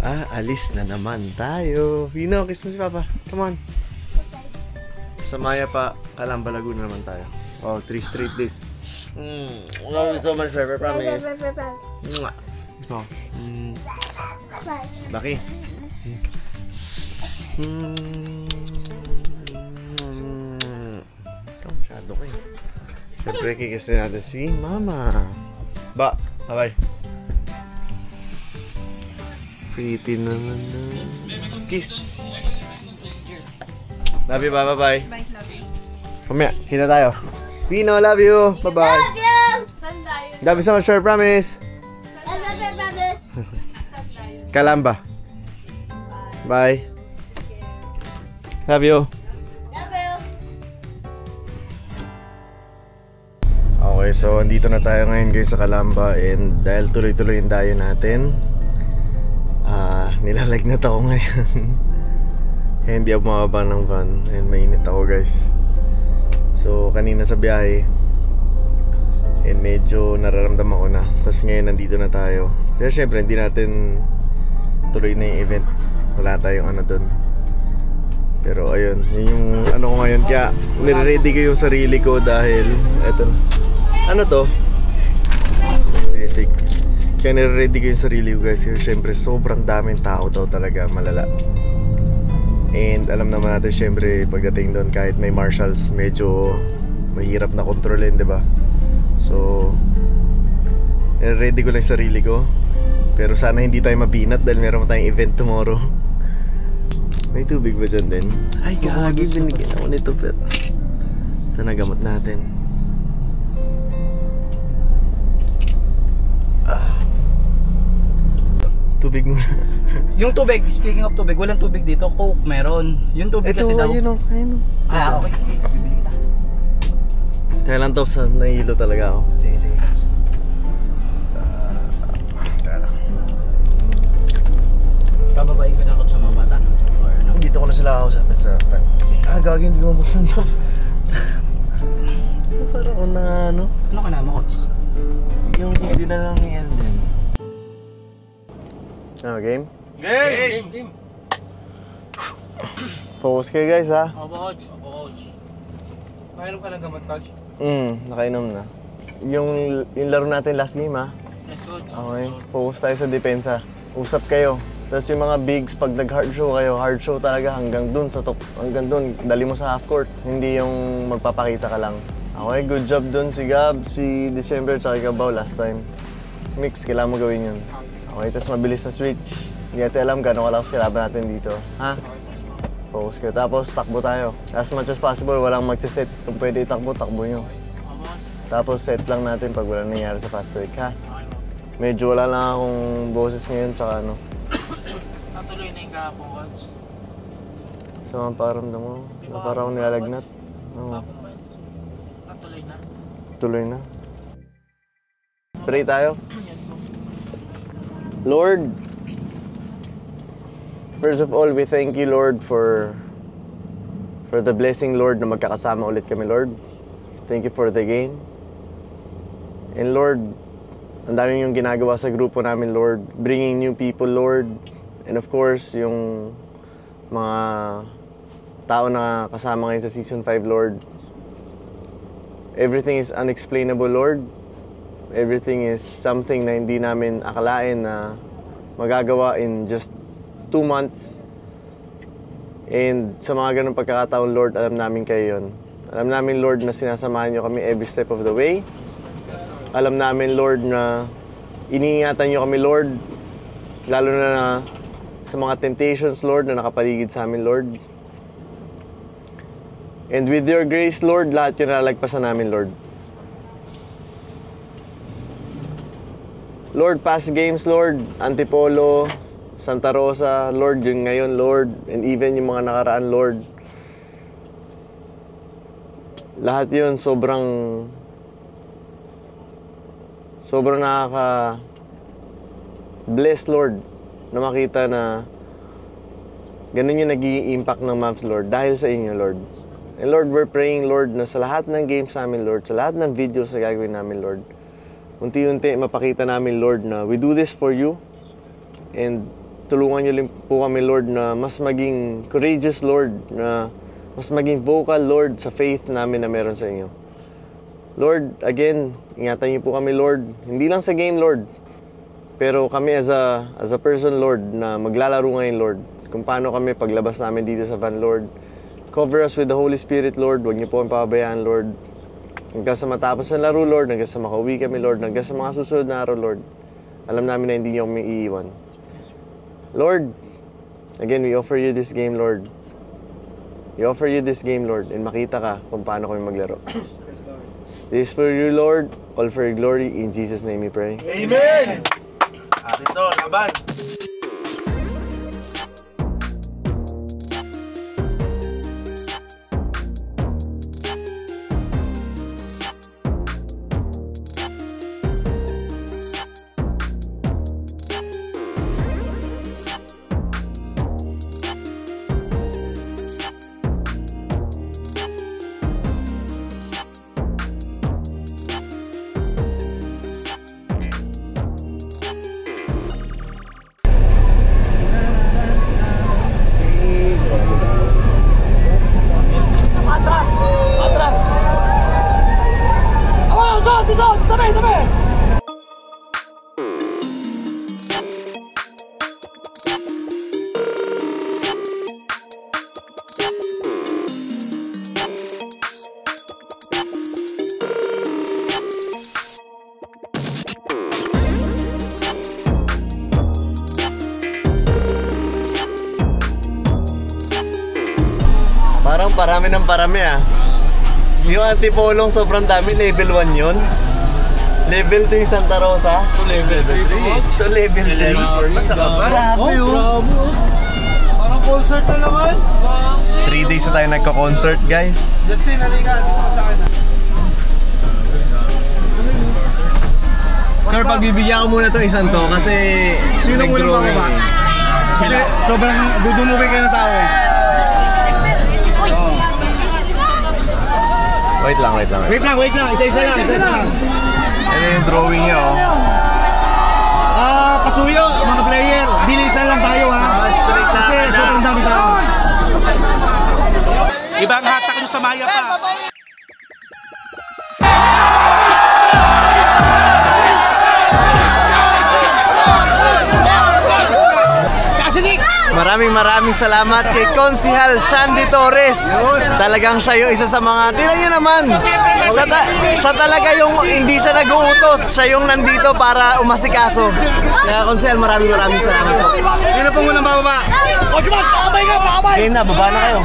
Alis na naman tayo. Vino, kiss mo si Papa. Come on. Sa Maya pa, Calamba, Laguna naman tayo. Oh, 3 straight days. Love you so much, Pepper. Promise. Oh. Baki. Ikaw masyado ka eh. Siyempre, kikisin natin si Mama. Bye-bye. Pretty naman na. Kiss. Love you, bye-bye. Bye, love you. Mamaya, kita tayo. Pino, love you. Bye-bye. Love you! Saan tayo? Love you so much, sir. Promise. I love you, brothers. Saan tayo? Calamba. Bye. Love you. Love you. Okay, so andito na tayo ngayon guys sa Calamba. And dahil tuloy-tuloy yung dayo natin, nilalagnat ako ngayon. Hindi ako makababa ng van. And mainit ako guys. So kanina sa biyahe, and medyo nararamdaman ko na. Tapos ngayon nandito na tayo. Pero syempre hindi natin tuloy na yung event. Wala tayong ano dun. Pero ayun, yun yung ano ko ngayon. Kaya nire-ready ko yung sarili ko dahil eto. Ano to? Basic. Kaya nire-ready ko yung sarili ko guys. Kasi syempre sobrang daming tao daw talaga, malala. And alam naman natin syempre pagdating doon kahit may marshals, medyo mahirap na kontrolin, diba? So ready ko lang yung sarili ko. Pero sana hindi tayo mabinat dahil meron tayong event tomorrow. May tubig ba dyan din? Ay gagi, binigyan ako nito pero ito na gamot natin. Tubig muna. Yung tubig, speaking of tubig, walang tubig dito. Coke meron. Yung tubig Ito, kasi daw. ayun o, ayun o. Okay. Bibili kita. Teka lang to, nahihilo talaga ako. Sige, sige. Teka lang. Kababain ko na ako sa mga bata. Or ano? Dito ko na sila kausapin sa pan. Gagi, hindi ko mabuksan to. Parang ako na ano. Ano ka na mo, coach? Yung hindi na lang ni Elden. Ano, game? Game! Focus kayo guys ha. Opo, coach. Opo, coach. Mayroon ka ng gamot, coach? Nakainom na. Yung laro natin last game ha. Yes, coach. Okay, focus tayo sa depensa. Usap kayo. Tapos yung mga bigs, pag nag-hard show kayo, hard show talaga hanggang dun sa top. Hanggang dun, dali mo sa half court. Hindi yung magpapakita ka lang. Okay, good job dun si Gab, si December, tsaka Gabaw last time. Mix, kailangan mo gawin yun. Okay, tapos mabilis na switch. Hindi natin alam gano'ng kalakas kailaban natin dito. Ha? Focus kayo. Tapos takbo tayo. As much as possible, walang magsiset. Kung pwede itakbo, takbo nyo. Tapos set lang natin pag wala nangyari sa fast break, ha? Medyo wala lang akong boses ngayon, tsaka ano. Natuloy na yung kahapon, coach. Sa mga paramdam mo, na parang akong nilalagnat. Oo. Natuloy na? Tuloy na. Pray tayo. Lord, first of all, we thank you, Lord, for the blessing, Lord, na magkakasama ulit kami, Lord. Thank you for the game. And Lord, ang dami yung ginagawa sa grupo namin, Lord. Bringing new people, Lord. And of course, yung mga tao na kasama ngayon sa Season 5, Lord. Everything is unexplainable, Lord. Everything is something na hindi namin akalain na magagawa in just 2 months. And sa mga ganung pagkakataon, Lord, alam namin kayo yun. Alam namin, Lord, na sinasamahan nyo kami every step of the way. Alam namin, Lord, na iniingatan nyo kami, Lord. Lalo na sa mga temptations, Lord, na nakapaligid sa amin, Lord. And with your grace, Lord, lahat yun nalagpasan namin, Lord. Lord, past games, Lord, Antipolo, Santa Rosa, Lord, yung ngayon, Lord, and even yung mga nakaraan, Lord. Lahat yun sobrang nakaka-bless, Lord, na makita na ganun yung naging impact ng Mavs, Lord, dahil sa inyo, Lord. And Lord, we're praying, Lord, na sa lahat ng games namin, Lord, sa lahat ng videos na gagawin namin, Lord, unti-unti mapakita namin, Lord, na we do this for you. And tulungan niyo rin po kami, Lord, na mas maging courageous, Lord, na mas maging vocal, Lord, sa faith namin na meron sa inyo. Lord, again, ingatan niyo po kami, Lord, hindi lang sa game, Lord, pero kami as a person, Lord, na maglalaro ngayon, Lord, kung paano kami paglabas namin dito sa van, Lord. Cover us with the Holy Spirit, Lord. Huwag niyo po ang pababayaan, Lord. Hanggang sa matapos ang laro, Lord. Hanggang sa makauwi kami, Lord. Hanggang sa mga susunod na araw, Lord. Alam namin na hindi niyo kami iiwan. Lord, again, we offer you this game, Lord. We offer you this game, Lord. And makita ka kung paano kami maglaro. This is for you, Lord. All for your glory. In Jesus' name we pray. Amen! At ito, laban! Parang parami ng parami ah. Yung Antipolong sobrang dami, level 1 yun. Level 2 yung Santa Rosa. Ito level 3. Ito level 3. Basta ka ba? Grabe yun. Parang concert na naman. 3 days na tayo nagko-concert, guys. Justin, halika. Dito ka sa akin. Sir, pagbibigyan ko muna itong isang to kasi Sino muna bababa? Kasi sobrang dudumugin kayo ng tao eh. Wait lang. Wait lang. Isa-isa lang. Ito yung drawing niya, oh. Pasuyo, mga player. Bilisan lang tayo ha. Kasi sobrang dami tao. Ibang hatak nyo sa Maya pa. Maraming salamat kay Konsihal Shandy Torres. Talagang siya yung isa sa mga, tingnan nyo naman, siya talaga yung hindi siya nag-uutos, siya yung nandito para umasikaso. Kaya Konsihal, maraming salamat po. Sino pong unang bababa? Game na, baba na kayo.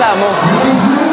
bansa mo?